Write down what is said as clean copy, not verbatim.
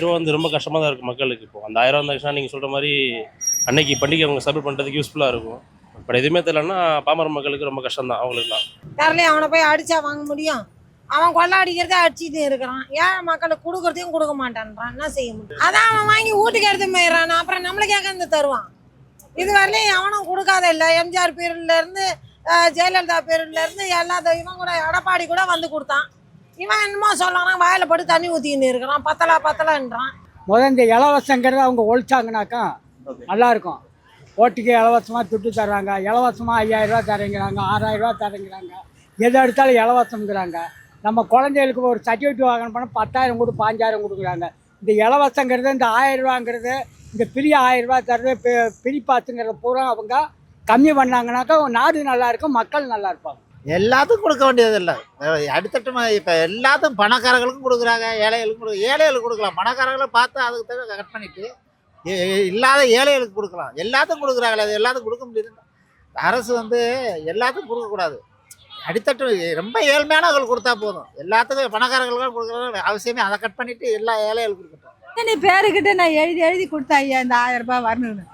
ரூபா வந்து ரொம்ப கஷ்டமாக தான் இருக்குது மக்களுக்கு. இப்போ அந்த 1000 வந்துச்சுன்னா நீங்கள் சொல்கிற மாதிரி அன்னைக்கு பண்டிகை அவங்க சப்மிட் பண்ணுறதுக்கு யூஸ்ஃபுல்லாக இருக்கும். பட் எதுவுமே தெரியலன்னா பாமர மக்களுக்கு ரொம்ப கஷ்டம் தான் அவங்களுக்குலாம். தரலையே அவனை போய் அடிச்சா வாங்க முடியும். அவன் கொள்ளை அடிக்கிறதே அடிச்சுட்டு இருக்கிறான். ஏன் மக்களுக்கு கொடுக்குறதையும் கொடுக்க மாட்டான்றான். என்ன செய்ய முடியும்? அதான் அவன் வாங்கி வீட்டுக்கு எடுத்து போயிடுறான். அப்புறம் நம்மளுக்கே வந்து தருவான். இது வரலையும் எவனும் கொடுக்காத இல்லை. எம்ஜிஆர் பீரியட்லேருந்து ஜெயலலிதா பீரியட்லேருந்து எல்லா இவன் கூட எடப்பாடி கூட வந்து கொடுத்தான். இவன் என்னமோ சொல்கிறான், வாயில் போட்டு தண்ணி ஊற்றிக்கின்னு இருக்கிறான். பத்தலான்றான். இந்த இலவசங்கிறத அவங்க ஒழிச்சாங்கனாக்கா நல்லாயிருக்கும். ஓட்டுக்கு இலவசமாக துட்டு தர்றாங்க, இலவசமாக 5000 ரூபா தரேங்கிறாங்க, 6000 ரூபா தரேங்கிறாங்க, எது எடுத்தாலும் இலவசங்கிறாங்க. நம்ம குழந்தைகளுக்கு ஒரு சர்டிஃபிகேட் வாங்கணும் பண்ணால் 10,000 கொடு 5,000 கொடுக்குறாங்க. இந்த இலவசங்கிறது, இந்த 1000 ரூபாங்கிறது, இந்த பிரி 1000 ரூபா தர்றது, பிரி பாத்துங்கிறத பூரா அவங்க கம்மி பண்ணாங்கனாக்கா நாடு நல்லாயிருக்கும், மக்கள் நல்லா இருப்பாங்க. எல்லாத்துக்கும் கொடுக்க வேண்டியது இல்லை. அடித்தட்டு இப்போ எல்லாத்துக்கும் பணக்காரர்களுக்கும் கொடுக்குறாங்க, ஏழைகளுக்கு கொடுக்கலாம். பணக்காரர்களை பார்த்து அதுக்கு தவிர கட் பண்ணிவிட்டு இல்லாத ஏழைகளுக்கு கொடுக்கலாம். எல்லாத்துக்கும் கொடுக்குறாங்களே, அது எல்லாத்துக்கும் கொடுக்க முடியுது. அரசு வந்து எல்லாத்துக்கும் கொடுக்கக்கூடாது. அடித்தட்டு ரொம்ப ஏழ்மையானவர்கள் கொடுத்தா போதும். எல்லாத்துக்கும் பணக்காரர்களுக்கும் கொடுக்குறது அவசியமே. அதை கட் பண்ணிவிட்டு எல்லா ஏழைகளுக்கு கொடுக்கட்டும். பேருக்கிட்ட நான் எழுதி கொடுத்தேன், ஐயா இந்த 1000 ரூபாய் வரணும்னு.